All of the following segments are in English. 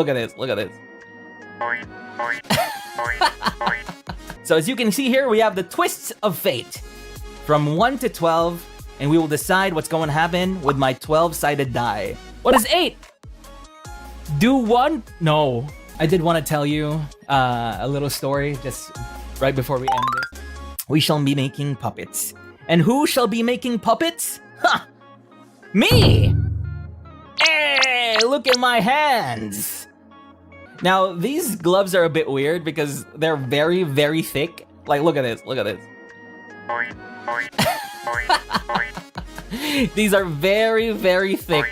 Look at this, look at this. So as you can see here, we have the twists of fate from 1 to 12, and we will decide what's going to happen with my 12-sided die. What is 8? Do 1? No. I did want to tell you a little story just right before we end this. We shall be making puppets. And who shall be making puppets? Ha! Me! Hey, look at my hands! Now, these gloves are a bit weird because they're very, very thick. Like, look at this, look at this. These are very, very thick.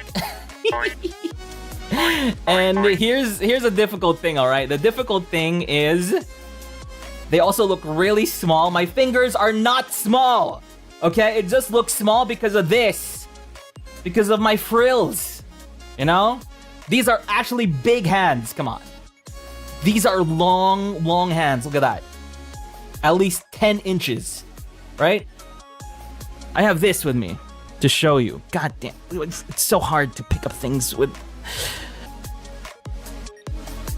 And here's a difficult thing, alright? The difficult thing is they also look really small. My fingers are not small, okay? It just looks small because of this. Because of my frills, you know? These are actually big hands, come on. These are long, long hands. Look at that. At least 10 inches, right? I have this with me to show you. God damn, it's so hard to pick up things with.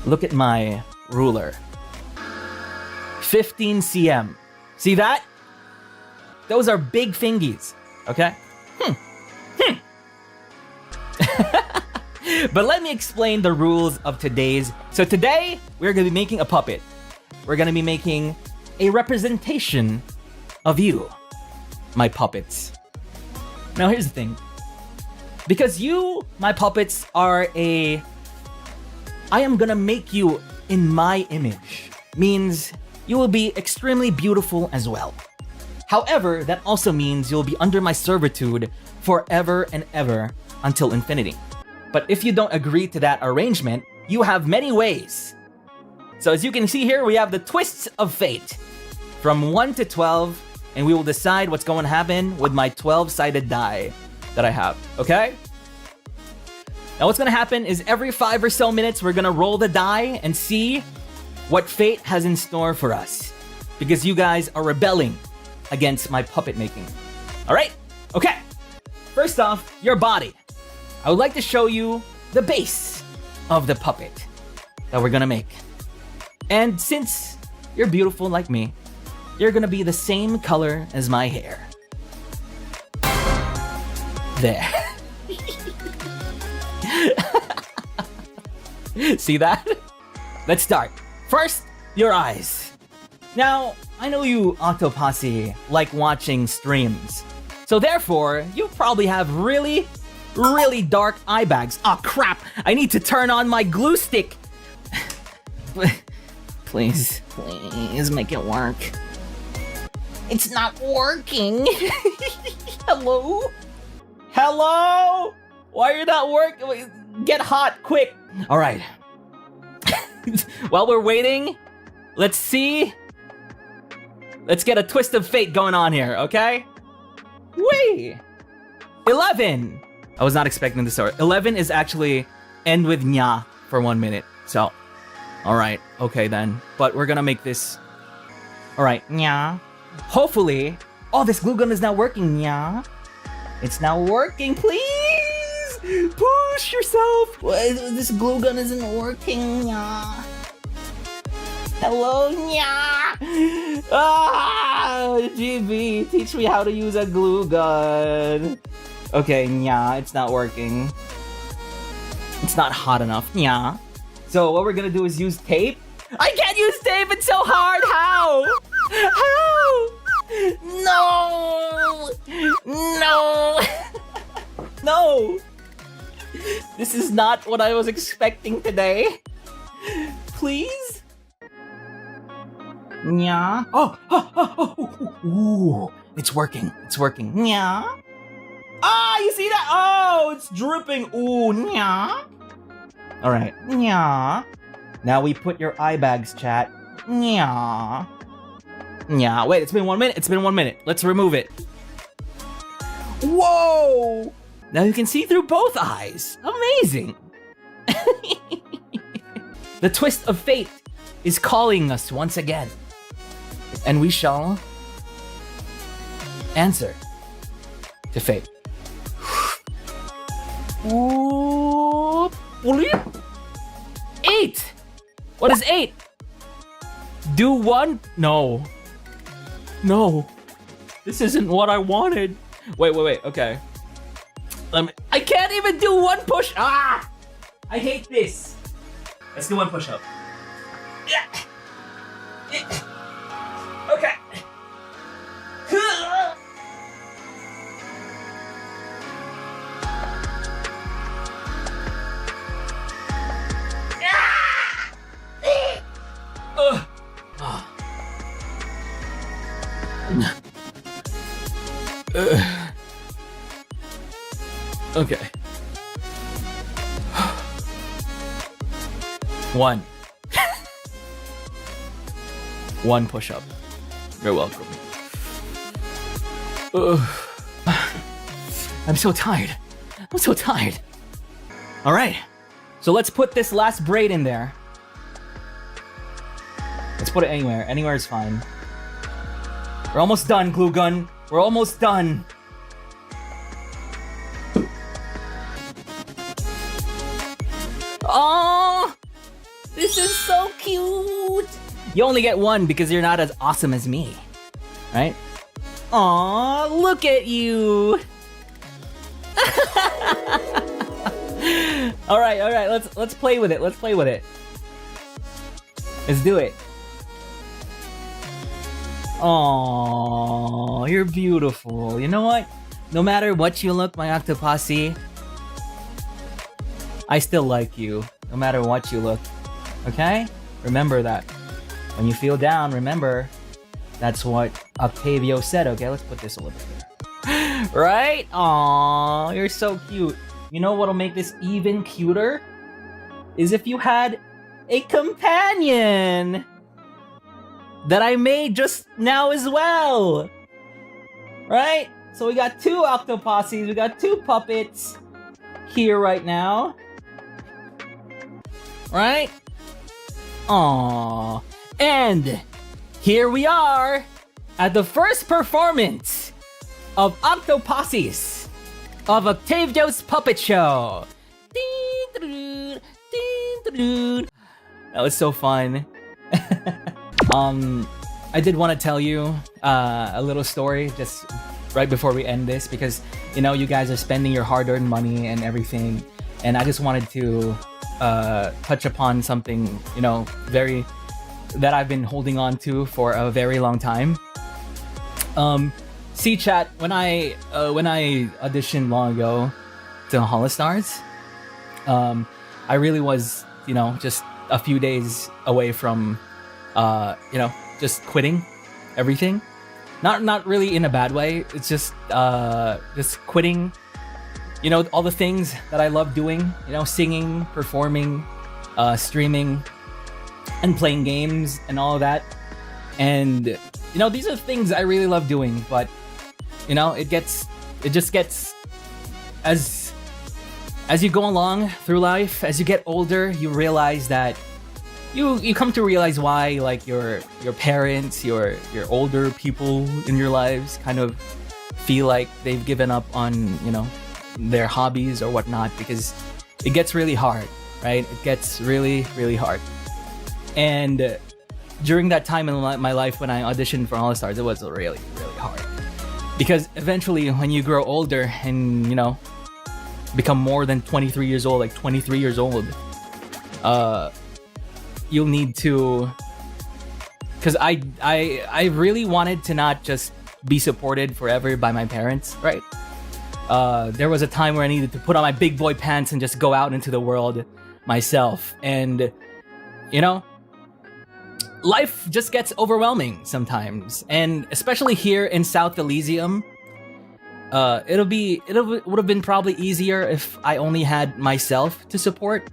Look at my ruler. 15 cm. See that? Those are big fingies, okay? But let me explain the rules of today's. So today, we're going to be making a puppet. We're going to be making a representation of you, my puppets. Now here's the thing. Because you, my puppets, are I am going to make you in my image. Means you will be extremely beautiful as well. However, that also means you'll be under my servitude forever and ever until infinity. But if you don't agree to that arrangement, you have many ways. So as you can see here, we have the twists of fate from 1 to 12, and we will decide what's going to happen with my 12-sided die that I have, okay? Now what's going to happen is every 5 or so minutes, we're going to roll the die and see what fate has in store for us. Because you guys are rebelling against my puppet making. All right? Okay. First off, your body. I would like to show you the base of the puppet that we're gonna make. And since you're beautiful like me, you're gonna be the same color as my hair. There. See that? Let's start. First, your eyes. Now, I know you Octoposse like watching streams. So therefore, you probably have really dark eye bags. Oh crap, I need to turn on my glue stick. Please make it work. It's not working. Hello? Hello? Why are you not working? Get hot, quick. All right. While we're waiting, let's see. Let's get a twist of fate going on here, okay? Wait. 11. I was not expecting this story. 11 is actually end with nya for 1 minute. So, all right. Okay then. But we're gonna make this. All right. Nya. Hopefully. Oh, this glue gun is now working. Nya. It's now working. Please push yourself. This glue gun isn't working. Nya. Hello, nya. Ah, GB, teach me how to use a glue gun. Okay, nya, it's not working. It's not hot enough, nya. So what we're gonna do is use tape. I can't use tape, it's so hard, how? How? No! No! This is not what I was expecting today. Please? Nya. Ooh, it's working. It's working. Nya. Ah, you see that? Oh, it's dripping. Ooh, nya. All right. Nya. Now we put your eye bags, chat. Nya. Nya. Wait, it's been 1 minute. It's been 1 minute. Let's remove it. Whoa! Now you can see through both eyes. Amazing. The twist of fate is calling us once again. And we shall answer to fate. Ooh, 8? What is 8? Do 1? No. No. This isn't what I wanted. Wait. Okay. I can't even do 1 push. Ah! I hate this. Let's do 1 push-up. Yeah. Okay. Okay. 1. 1 push-up. You're welcome. I'm so tired. I'm so tired. All right. So let's put this last braid in there. Let's put it anywhere. Anywhere is fine. We're almost done, glue gun. We're almost done. Oh, this is so cute. You only get 1 because you're not as awesome as me, right? Aw, look at you. All right. Let's play with it. Let's do it. Aw, you're beautiful. You know what? No matter what you look, my Octoposse, I still like you. No matter what you look. Okay? Remember that. When you feel down, remember, that's what Octavio said. Okay, let's put this a little bit there. Right? Aw, you're so cute. You know what'll make this even cuter? Is if you had a companion that I made just now as well. Right? So we got 2 Octoposses, we got 2 puppets here right now. Right? Aww. And here we are at the first performance of Octoposses of Octavio's Puppet Show. That was so fun. I did want to tell you a little story just right before we end this, because you know you guys are spending your hard-earned money and everything, and I just wanted to touch upon something, you know, that I've been holding on to for a very long time. C-Chat, when I auditioned long ago to Holostars, I really was, you know, just a few days away from you know, just quitting everything. Not really in a bad way. It's just quitting, you know, all the things that I love doing, you know, singing, performing, streaming, and playing games and all of that. And you know, these are things I really love doing, but you know, it just gets as you go along through life, as you get older, you realize that you come to realize why, like, your parents, your older people in your lives kind of feel like they've given up on, you know, their hobbies or whatnot, because it gets really hard, right? It gets really, really hard. And during that time in my life when I auditioned for All Stars, it was really, really hard, because eventually when you grow older and, you know, become more than 23 years old, like 23 years old, you'll need to, because I really wanted to not just be supported forever by my parents, right? There was a time where I needed to put on my big boy pants and just go out into the world myself. And, you know, life just gets overwhelming sometimes. And especially here in South Elysium, it would have been probably easier if I only had myself to support.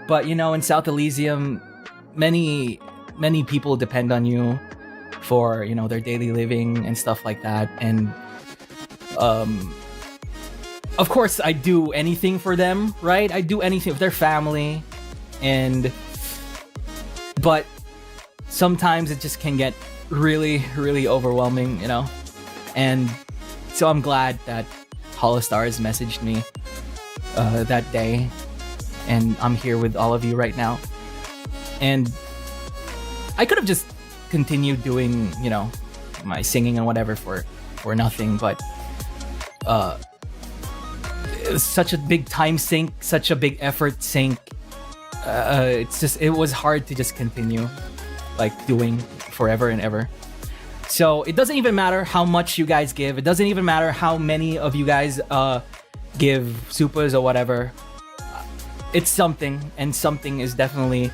But, you know, in South Elysium, many people depend on you for, you know, their daily living and stuff like that. And of course I do anything for them, right? I do anything for their family, but sometimes it just can get really, really overwhelming, you know? And so I'm glad that Holostars messaged me that day, and I'm here with all of you right now. And I could have just continued doing, you know, my singing and whatever for nothing, but it was such a big time sink, such a big effort sink. It was hard to just continue like doing forever and ever. So it doesn't even matter how much you guys give. It doesn't even matter how many of you guys give supers or whatever. It's something, and something is definitely...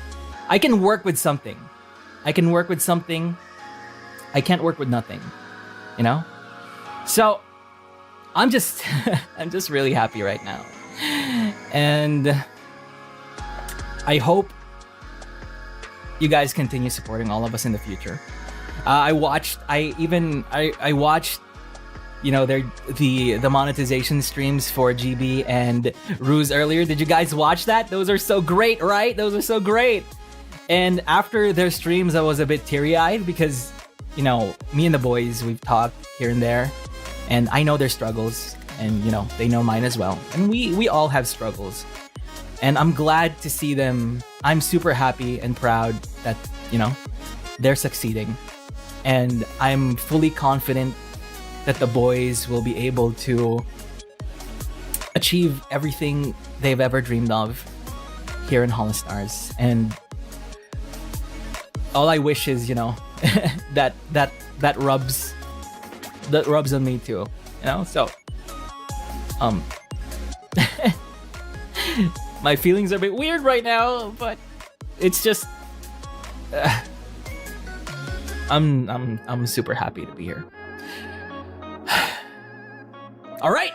I can work with something. I can work with something. I can't work with nothing, you know? So I'm just I'm just really happy right now. And I hope you guys continue supporting all of us in the future. I watched, you know, the monetization streams for GB and Ruze earlier. Did you guys watch that? Those are so great, right? Those are so great. And after their streams, I was a bit teary-eyed because, you know, me and the boys, we've talked here and there, and I know their struggles, and, you know, they know mine as well. And we all have struggles. And I'm glad to see them. I'm super happy and proud that, you know, they're succeeding. And I'm fully confident that the boys will be able to achieve everything they've ever dreamed of here in Holostars. And all I wish is, you know, that rubs on me too, you know? So my feelings are a bit weird right now, but it's just I'm super happy to be here. All right,